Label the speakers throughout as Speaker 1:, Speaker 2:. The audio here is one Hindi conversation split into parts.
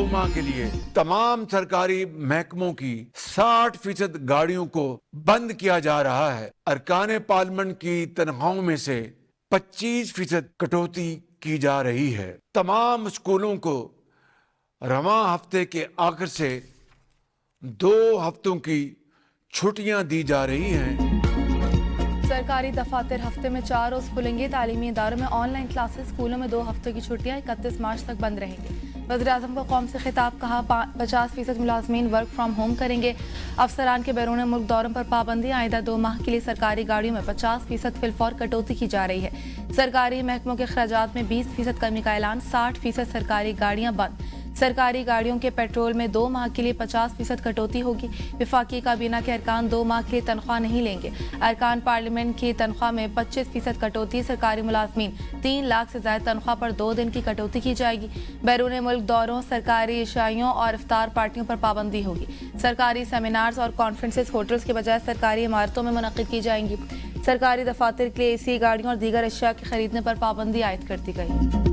Speaker 1: माह के लिए तमाम सरकारी महकमों की 60% गाड़ियों को बंद किया जा रहा है। अरकान पार्लियामेंट की तनख्वाहों में से 25% कटौती की जा रही है। तमाम स्कूलों को रवां हफ्ते के आखिर से 2 हफ्तों की छुट्टियां दी जा रही हैं।
Speaker 2: सरकारी दफातर हफ्ते में 4 रोज खुलेंगे। तालीमी इदारों में ऑनलाइन क्लासेस, स्कूलों में 2 हफ्तों की छुट्टियां 31 मार्च तक बंद रहेंगी। वज़ीर-ए-आज़म को कौम से खिताब, कहा 50% मुलाजमीन वर्क फ्राम होम करेंगे। अफसरान के बैरून मुल्क दौरों पर पाबंदी, आइंदा 2 माह के लिए सरकारी गाड़ियों में 50% फिलफौर कटौती की जा रही है। सरकारी महकमों के अखराजात में 20% कमी का ऐलान, 60% सरकारी गाड़ियां बंद। सरकारी गाड़ियों के पेट्रोल में 2 माह के लिए 50% कटौती होगी। विफाकी काबीना के अरकान 2 माह के लिए तनख्वाह नहीं लेंगे। अरकान पार्लियामेंट की तनख्वाह में 25% कटौती। सरकारी मुलाजमीन 3 लाख से ज्यादा तनख्वाह पर 2 दिन की कटौती की जाएगी। बैरून मुल्क दौरों, सरकारी इशाइयों और इफ्तार पार्टियों पर पाबंदी होगी। सरकारी सेमिनार्स और कॉन्फ्रेंसेस होटल्स के बजाय सरकारी इमारतों में मुनक्किद की जाएंगी। सरकारी दफातर के लिए एसी गाड़ियों और दीगर अशिया के खरीदने पर पाबंदी आयद कर दी गई।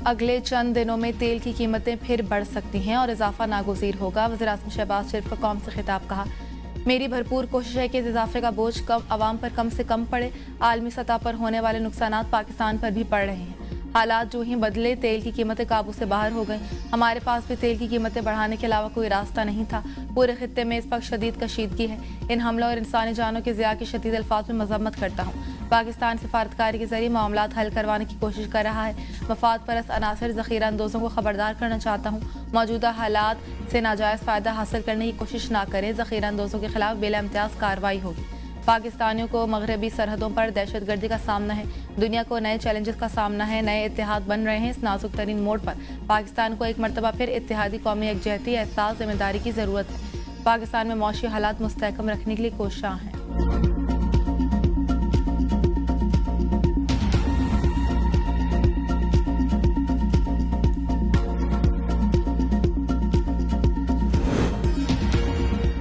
Speaker 2: अगले चंद दिनों में तेल की कीमतें फिर बढ़ सकती हैं और इजाफा नागुज़ीर होगा। वज़ीर-ए-आज़म शहबाज शरीफ को कौम से खिताब, कहा मेरी भरपूर कोशिश है कि इस इजाफे का बोझ आवाम पर कम से कम पड़े। आलमी सतह पर होने वाले नुकसानात पाकिस्तान पर भी पड़ रहे हैं। हालात जो ही बदले, तेल की कीमतें काबू से बाहर हो गई। हमारे पास भी तेल की कीमतें बढ़ाने के अलावा कोई रास्ता नहीं था। पूरे खित्ते में इस वक्त शदीद कशीदगी है। इन हमलों और इंसानी जानों के ज़िया की शदीद अल्फाज में मजम्मत करता हूँ। पाकिस्तान सिफारतकारी के जरिए मामलात हल करवाने की कोशिश कर रहा है। मफाद परस्त अनासर ज़ख़ीरा अंदोज़ों को खबरदार करना चाहता हूँ, मौजूदा हालात से नाजायज़ फ़ायदा हासिल करने की कोशिश ना करें। ज़ख़ीरा अंदोज़ों के खिलाफ बेला इम्तियाज़ कार्रवाई होगी। पाकिस्तानियों को मगरबी सरहदों पर दहशतगर्दी का सामना है। दुनिया को नए चैलेंजेस का सामना है। नए इत्तेहाद बन रहे हैं। इस नाजुक तरीन मोड़ पर पाकिस्तान को एक मरतबा फिर इत्तेहादी कौमी यकजहती, एहसास, जिम्मेदारी की ज़रूरत है। पाकिस्तान में मौशी हालात मुस्तहकम रखने के लिए कोशिशां हैं।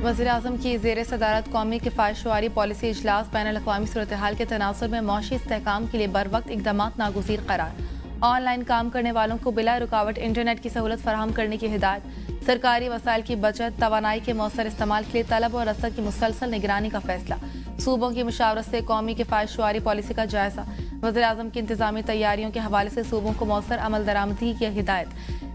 Speaker 2: वज़ीर-ए-आज़म की ज़ेर सदारत कौमी किफ़ायतशुमारी पॉलिसी इजलास, बैनुल अक़वामी सूरत हाल के तनासुर में मौशी इस्तेहकाम के लिए बर वक्त इक़दामात नागुज़ीर करार। ऑनलाइन काम करने वालों को बिला रुकावट इंटरनेट की सहूलत फराहम करने की हिदायत। सरकारी वसाइल की बचत, तवानाई के मौसर इस्तेमाल के लिए तलब और रसद की मुसलसल निगरानी का फैसला। सूबों की मुशावरत से कौमी किफ़ायतशुमारी पॉलिसी का जायजा। वज़ीर-ए-आज़म की इंतज़ामी तैयारियों के हवाले से सूबों को मौसर अमल दरामदी की हिदायत।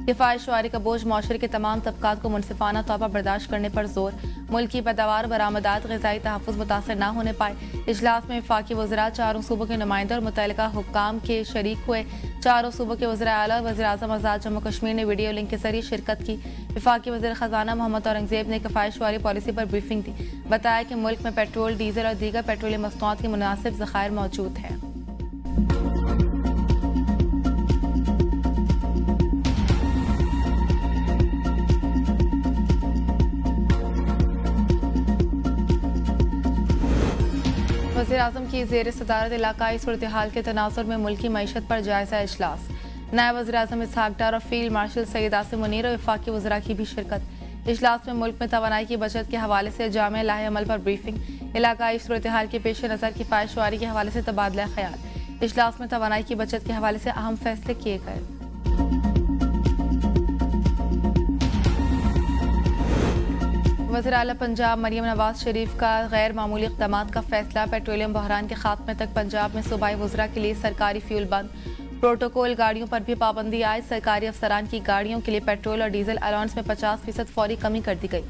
Speaker 2: किफ़ायतशुमारी का बोझ माशरे के तमाम तबकात को मुनसिफाना तौर पर बर्दाश्त करने पर जोर। मुल्क की पैदावार, बरामदात, ग़िज़ाई तहफ़्फ़ुज़ मुतासर न होने पाए। इजलास में वफ़ाक़ी वज़रा, चारों सूबों के नुमाइंदे और मुतल्लिका हुक्काम के शरीक हुए। चारों सूबों के वज़ीर आला और वज़ीर-ए-आज़म आज़ाद जम्मू कश्मीर ने वीडियो लिंक के जरिए शिरकत की। वफ़ाक़ी वज़ीर ख़ज़ाना मोहम्मद औरंगज़ेब ने किफ़ायतशुमारी पॉलिसी पर ब्रीफिंग दी। बताया कि मुल्क में पेट्रोल, डीजल और दीगर पेट्रोलियम मसनूआत के मुनासिब ज़ख़ायर मौजूद हैं। वज़ीर-ए-आज़म की ज़ेर सदारत इलाकाई सूरत हाल के तनासुर में मुल्की मईशत पर जायज़ा इजलास। नायब वज़ीर-ए-आज़म इसहाक़ डार और फील्ड मार्शल सैयद आसिम मुनीर और वफ़ाक़ी वज़रा की भी शिरकत। इजलास में मुल्क में तवानाई की बचत के हवाले से जामे लाहे अमल पर ब्रीफिंग। इलाकाई सूरत हाल के पेश नज़र किफ़ायतशुमारी के हवाले से तबादला ख्याल। इजलास में तवानाई की बचत के हवाले से अहम फैसले किए गए। वज़ीर आला पंजाब मरियम नवाज शरीफ का गैर मामूली इक़दामात का फैसला। पेट्रोलियम बहरान के खात्मे तक पंजाब में सूबाई वज़रा के लिए सरकारी फ्यूल बंद। प्रोटोकॉल गाड़ियों पर भी पाबंदी आए। सरकारी अफसरान की गाड़ियों के लिए पेट्रोल और डीजल अलाउंस में 50% फौरी कमी कर दी गई।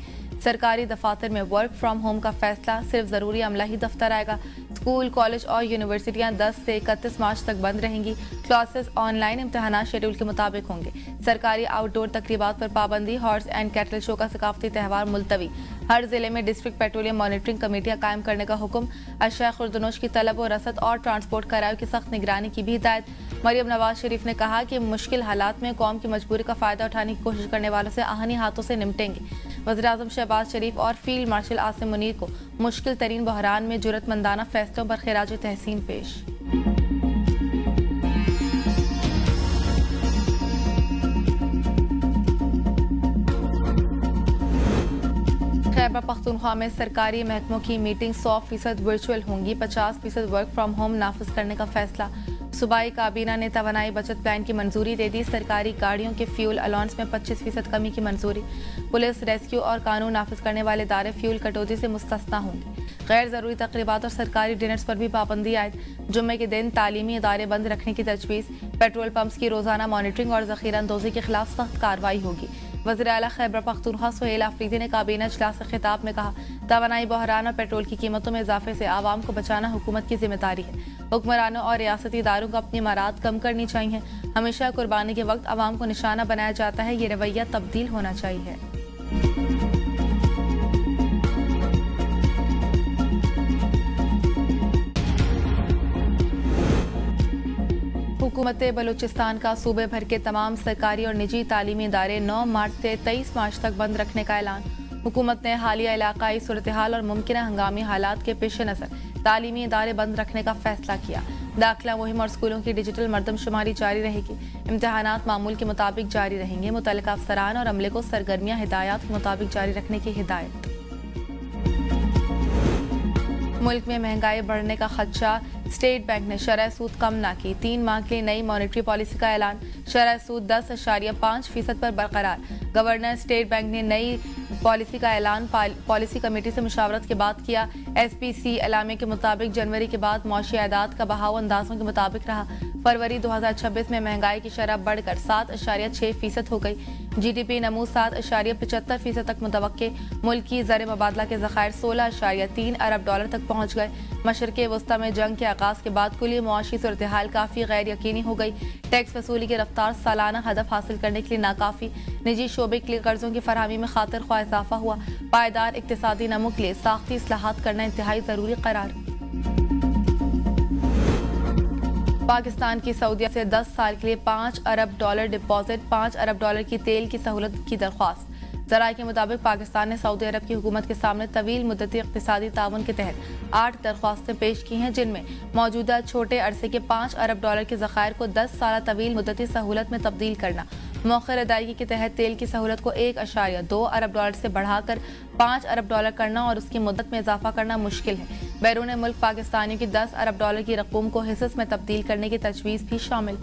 Speaker 2: सरकारी दफातर में वर्क फ्राम होम का फैसला, सिर्फ ज़रूरी अमला ही दफ्तर आएगा। स्कूल, कॉलेज और यूनिवर्सिटियां 10 से 31 मार्च तक बंद रहेंगी। क्लासेस ऑनलाइन, इम्तहानात शेड्यूल के मुताबिक होंगे। सरकारी आउटडोर तकरीबात पर पाबंदी। हॉर्स एंड कैटल शो का सकाफती त्यौहार मुलतवी। हर जिले में डिस्ट्रिक्ट पेट्रोलियम मॉनिटरिंग कमेटियां कायम करने का हुक्म। अशिया खुर्दनोश की तलब और रसद और ट्रांसपोर्ट करारों की सख्त निगरानी की भी हिदायत। मरियम नवाज शरीफ ने कहा कि मुश्किल हालात में कौम की मजबूरी का फायदा उठाने की कोशिश करने वालों से आहनी हाथों से निपटेंगे। वज़ीर-ए-आज़म शहबाज शरीफ और फील्ड मार्शल आसिम मुनीर को मुश्किल तरीन बहरान में जुर्रतमंदाना फैसलों पर खिराज तहसीन पेश। खैबर पख्तूनख्वा पख्तूनख्वा में सरकारी महकमों की मीटिंग 100% वर्चुअल होंगी। 50% वर्क फ्रॉम होम नाफिज करने का फैसला। सूबाई काबीना ने तवानाई बचत प्लान की मंजूरी दे दी। सरकारी गाड़ियों के फ्यूल अलाउंस में 25% कमी की मंजूरी। पुलिस, रेस्क्यू और कानून नाफिज करने वाले इदारे फ्यूल कटौती से मुस्तस्ना होंगे। गैर ज़रूरी तकरीबात और सरकारी डिनर्स पर भी पाबंदी आयद। जुम्मे के दिन तालीमी इदारे बंद रखने की तजवीज़। पेट्रोल पंप्स की रोज़ाना मॉनिटरिंग और ज़ख़ीरा अंदोज़ी के खिलाफ सख्त कार्रवाई होगी। वज़ीर आला खैबर पख्तूनख्वा सुहेल आफरीदी ने काबीना इजलास से खिताब में कहा, तवानाई बहरान और पेट्रोल की कीमतों में इजाफे से आवाम को बचाना हुकूमत की जिम्मेदारी है। हुक्मरानों और रियासती इदारों को अपनी इमारात कम करनी चाहिए। हमेशा कुर्बानी के वक्त आवाम को निशाना बनाया जाता है, ये रवैया तब्दील होना चाहिए। हुकूमत बलूचिस्तान का सूबे भर के तमाम सरकारी और निजी तालीमी इदारे 9 मार्च से 23 मार्च तक बंद रखने का ऐलान। हुकूमत ने हालिया इलाकाई सूरत हाल और मुमकिन हंगामी हालात के पेश नज़र तालीमी इदारे बंद रखने का फैसला किया। दाखिला मुहिम और स्कूलों की डिजिटल मरदमशुमारी जारी रहेगी। इम्तहानात मामूल के मुताबिक जारी रहेंगे। मुतल्लिका अफसरान और अमले को सरगर्मियाँ हिदायत के मुताबिक जारी रखने की हिदायत। मुल्क में महंगाई बढ़ने का खदशा, स्टेट बैंक ने शरह सूद कम ना की। 3 माह के लिए नई मॉनेटरी पॉलिसी का ऐलान। शरह सूद 10.5% पर बरकरार। गवर्नर स्टेट बैंक ने नई पॉलिसी का ऐलान पॉलिसी कमेटी से मुशावरत के बाद किया। SPC एलामे के मुताबिक जनवरी के बाद मौशी आयादात का बहाव अंदाजों के मुताबिक रहा। फरवरी 2026 में महंगाई की शरह बढ़कर 7.6% हो गई। GDP नमू 7.75% तक मुतवक्के। मुल्क की ज़र मुबादला के ज़खायर 16.3 अरब डॉलर तक पहुँच गए। मशरक़ वस्ता में जंग के आगाज़ के बाद कुल मुआशी सूरत हाल काफ़ी गैर यकीनी हो गई। टैक्स वसूली की रफ्तार सालाना हदफ हासिल करने के लिए नाकाफ़ी। निजी शोबे के लिए कर्जों की फरहमी में खातिर ख्वाह इजाफा हुआ। पायदार इक्तिसादी नमू के लिए साख्ती इस्लाहात करना इंतहाई ज़रूरी करार। पाकिस्तान की सऊदीया से 10 साल के लिए 5 अरब डॉलर डिपॉजिट, 5 अरब डॉलर की तेल की सहूलत की दरख्वास्त। ज़राए के मुताबिक पाकिस्तान ने सऊदी अरब की हुकूमत के सामने तवील मुद्दती इक़्तिसादी ताउन के तहत 8 दरख्वास्तें पेश की हैं, जिनमें मौजूदा छोटे अरसे के 5 अरब डॉलर के ज़खायर को 10 साल तवील मुद्दती सहूलत में तब्दील करना, मौखर अदायगी के तहत तेल की सहूलत को 1.2 अरब डॉलर से बढ़ाकर 5 अरब डॉलर करना और उसकी मुद्दत में इजाफा करना मुश्किल है। बैरून मुल्क पाकिस्तानियों की 10 अरब डॉलर की रकूम को हिस्स में तब्दील करने की तजवीज़ भी शामिल।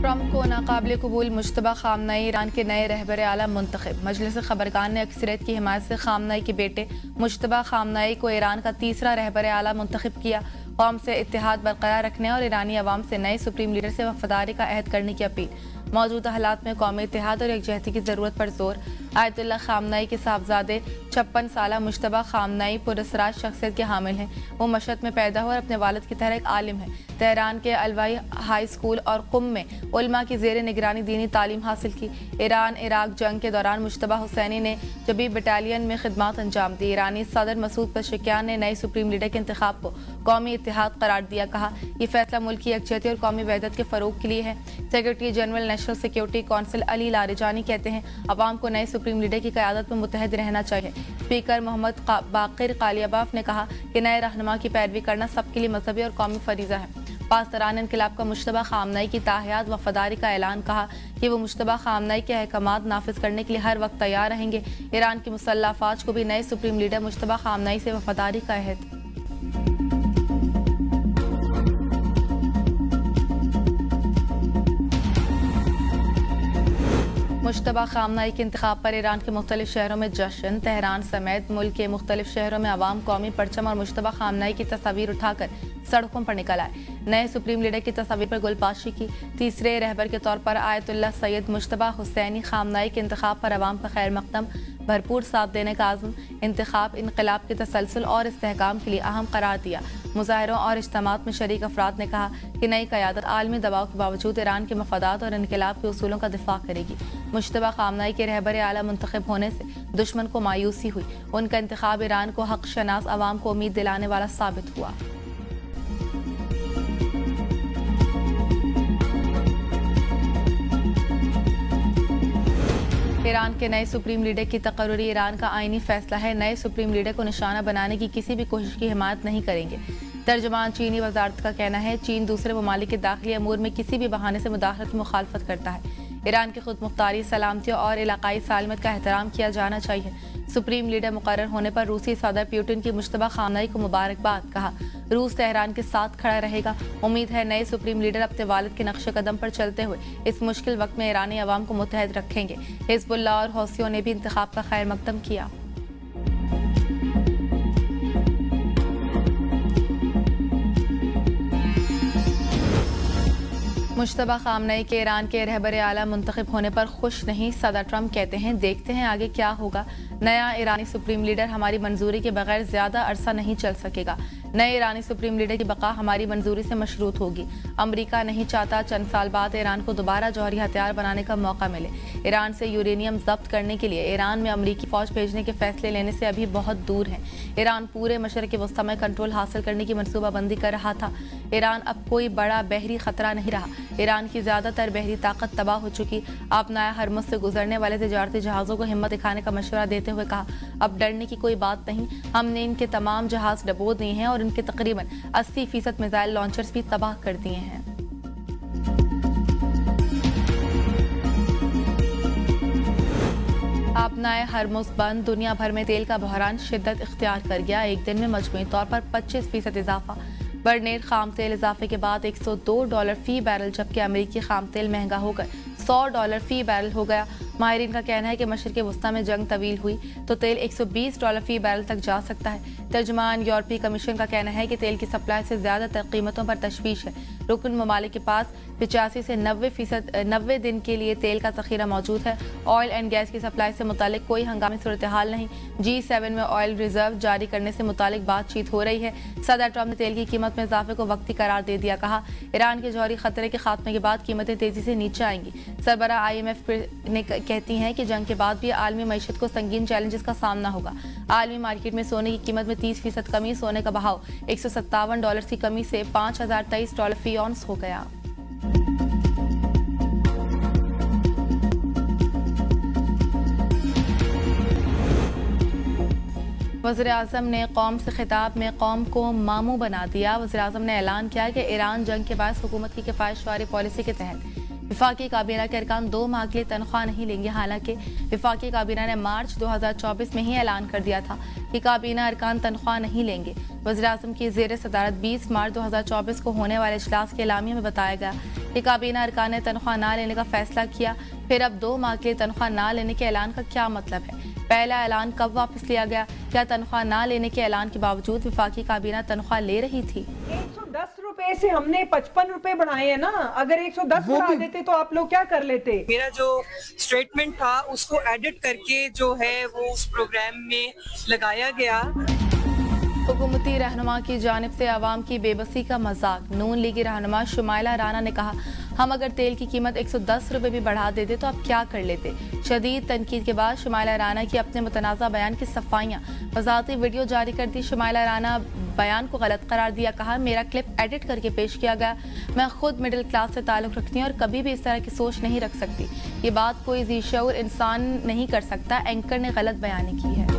Speaker 2: ट्रंप को नाकाबिल कबूल मुश्तबा खामनाई ईरान के नए रहबर आला मुंतखब। मजलिस खबरगान ने अक्सरियत की हिमायत से खामनाई के बेटे मुश्तबा खामनाई को ईरान का तीसरा रहबर आला मुंतखब किया। कौम से इत्तेहाद बरकरार रखने और ईरानी अवाम से नए सुप्रीम लीडर से वफादारी का अहद करने की अपील। मौजूदा हालात में कौमी इत्तेहाद और एकजहती की ज़रूरत पर जोर। आयतुल्लाह खामनाई के साहबजादे 56 साला मुश्तबा खामनाई पुरस्राज शख्सियत के हामिल हैं। वो मशहद में पैदा हुए और अपने वालिद की तरह एक आलिम है। तेहरान के अलवाई हाई स्कूल और कुम में उलमा की ज़ेर निगरानी दीनी तालीम हासिल की। ईरान इराक जंग के दौरान मुश्तबा हुसैनी ने जबी बटालियन में खिदमत अंजाम दी। ईरानी सदर मसूद पशेकियान ने नए सुप्रीम लीडर के इंतखाब को कौमी इत्तेहाद करार दिया। कहा, यह फैसला मुल्क की यकजहती और कौमी वहदत के फ़रोग के लिए है। Secretary general national security council Ali Larijani कहते हैं, अवाम को नए सुप्रीम लीडर की क़यादत में मुत्तहद रहना चाहिए। स्पीकर मोहम्मद बाकिर कालियाबाफ ने कहा कि नए रहनुमा की पैरवी करना सबके लिए मजहबी और कौमी फरीज़ा है। पासदारान इनकलाब का मुश्तबा खामनाई की ताहयात वफादारी का ऐलान। कहा कि वो मुश्तबा खामनाई के अहकामात नाफिज करने के लिए हर वक्त तैयार रहेंगे। ईरान की मुसल्लह अफवाज को भी नए सुप्रीम लीडर मुश्तबा खामनाई से वफादारी का अहद। मुश्तबा खामनाई के इंतखाब पर ईरान के मुख्तलिफ शहरों में जश्न। तेहरान समेत मुल्क के मुख्तलिफ शहरों में अवाम कौमी परचम और मुश्तबा खामनाई की तस्वीर उठाकर सड़कों पर निकल आए। नए सुप्रीम लीडर की तस्वीर पर गुलपाशी की। तीसरे रहबर के तौर पर आयतुल्लाह सैयद मुश्तबा हुसैनी खामनाई के इंतखाब पर अवाम का खैर मकदम, भरपूर साथ देने का आज़म। इंतखाब इनकलाब के तसलसल और इस्तेहकाम के लिए अहम करार दिया। मुजाहरों और इज्तिमात में शरीक अफराद ने कहा कि नई क़यादत आलमी दबाव के बावजूद ईरान के मफादात और इनकलाब के उसूलों का दिफा करेगी। मुश्तबा खामनाई के रहबर आला मुंतखब होने से दुश्मन को मायूसी हुई। उनका इंतखाब ईरान को हक शनास अवाम को उम्मीद दिलाने वाला साबित हुआ। ईरान के नए सुप्रीम लीडर की तकर्रुरी ईरान का आईनी फैसला है। नए सुप्रीम लीडर को निशाना बनाने की किसी भी कोशिश की हिमायत नहीं करेंगे। तर्जुमान चीनी वजारत का कहना है, चीन दूसरे ममालिक के दाखिली अमूर में किसी भी बहाने से मुदाखलत की मुखालफत करता है। ईरान की खुद मुख्तारी, सलामती और इलाकाई सालमत का एहतराम किया जाना चाहिए। सुप्रीम लीडर मुकर्रर होने पर रूसी सदर पुतिन की मुश्तबा खामनई को मुबारकबाद। कहा, रूस तेहरान के साथ खड़ा रहेगा। उम्मीद है नए सुप्रीम लीडर अपने वालिद के नक्शे कदम पर चलते हुए इस मुश्किल वक्त में ईरानी अवाम को मुत्तहद रखेंगे। हिजबुल्लाह और हौसियों ने भी इंतखाब का खैर मकदम किया। मुश्तबा खामनई के ईरान के रहबर आला मुंतखब होने पर खुश नहीं। सदर ट्रंप कहते हैं, देखते हैं आगे क्या होगा। नया ईरानी सुप्रीम लीडर हमारी मंजूरी के बगैर ज्यादा अरसा नहीं चल सकेगा। नए ईरानी सुप्रीम लीडर की बका हमारी मंजूरी से मशरूत होगी। अमेरिका नहीं चाहता चंद साल बाद ईरान को दोबारा जौहरी हथियार बनाने का मौका मिले। ईरान से यूरेनियम जब्त करने के लिए ईरान में अमेरिकी फौज भेजने के फैसले लेने से अभी बहुत दूर है। ईरान पूरे मशरक़ वस्ती में कंट्रोल हासिल करने की मनसूबाबंदी कर रहा था। ईरान अब कोई बड़ा बहरी खतरा नहीं रहा। ईरान की ज्यादातर बहरी ताकत तबाह हो चुकी। आप नया हरमुज से गुजरने वाले तिजारती जहाज़ों को हिम्मत दिखाने का मशवरा देते हुए कहा, अब डरने की कोई बात नहीं। हमने इनके तमाम जहाज डबो दिए हैं और इनके तकरीबन 80% मिसाइल लॉन्चर्स भी तबाह कर दिए हैं। आपनाए हरमुज बंद, दुनिया भर में तेल का बहरान शिद्दत इख्तियार कर गया। एक दिन में मजमूई तौर पर 25% इजाफा। बरनेट खाम तेल इजाफे के बाद $102 फी बैरल, जबकि अमेरिकी खाम तेल महंगा होकर $100 फी बैरल हो गया। माहिरीन का कहना है कि मशरक़ वस्ती में जंग तवील हुई तो तेल $120 फी बैरल तक जा सकता है। तर्जमान यूरोपीय कमीशन का कहना है कि तेल की सप्लाई से ज़्यादातर कीमतों पर तशवीश है। रुकन ममालिक के पास 85 से 90 दिन के लिए तेल का ज़ख़ीरा मौजूद है। ऑयल एंड गैस की सप्लाई से मुतालिक कोई हंगामी सूरत हाल नहीं। G7 में ऑयल रिजर्व जारी करने से मुतालिक बातचीत हो रही है। सदर ट्रंप ने तेल की कीमत में इजाफे को वक्ती करार दे दिया। कहा, ईरान के जौहरी खतरे के खात्मे के बाद कीमतें तेजी से नीचे आएंगी। सरबराह IMF ने कहती हैं कि जंग के बाद भी आलमी मईशत को संगीन चैलेंजेस का सामना होगा। आलमी मार्केट में सोने की कीमत में 30% कमी, सोने का बहाव $157 की कमी से $5023 फी औंस हो गया। वज़ीर-ए-आज़म ने कौम से खिताब में कौम को मामू बना दिया। वज़ीर-ए-आज़म ने ऐलान किया कि ईरान जंग के बाद हुकूमत की किफ़ायत वारी पॉलिसी के तहत विफाकी काबीना के अरकान 2 माह के लिए तनख्वाह नहीं लेंगे। हालांकि विफाकी काबीना ने मार्च 2024 में ही ऐलान कर दिया था कि काबीना अरकान तनख्वाह नहीं लेंगे। वज़ीर-ए-आज़म की ज़ेर सदारत 20 मार्च 2024 को होने वाले इजलास के एलामिया में बताया गया कि काबीना अरकान ने तनख्वाह ना लेने का फैसला किया। फिर अब 2 माह के लिए तनख्वाह ना लेने के ऐलान का क्या मतलब है? पहला ऐलान कब वापस लिया गया? क्या तनख्वाह ना लेने के ऐलान के बावजूद विफाकी काबीना तनख्वाह ले रही थी?
Speaker 3: 110 रुपए से हमने 55 रुपए बढ़ाए हैं ना। अगर 110 बढ़ा देते तो आप लोग क्या कर लेते?
Speaker 4: मेरा जो स्टेटमेंट था उसको एडिट करके जो है वो उस प्रोग्राम में लगाया गया।
Speaker 2: हुकूमती रहनुमा की जानिब से आवाम की बेबसी का मजाक। नून लीगी रहनुमा शुमाइला राना ने कहा, हम अगर तेल की कीमत 110 रुपए भी बढ़ा देते तो आप क्या कर लेते? शदीद तनकीद के बाद शुमाइला राना की अपने मुतनाज़ा बयान की सफाइयाँ। वजाती वीडियो जारी कर दी। शुमाइला राना बयान को गलत करार दिया। कहा, मेरा क्लिप एडिट करके पेश किया गया। मैं खुद मिडिल क्लास से ताल्लुक़ रखती हूँ और कभी भी इस तरह की सोच नहीं रख सकती। ये बात कोई ज़ी शऊर इंसान नहीं कर सकता। एंकर ने गलत बयानी की है।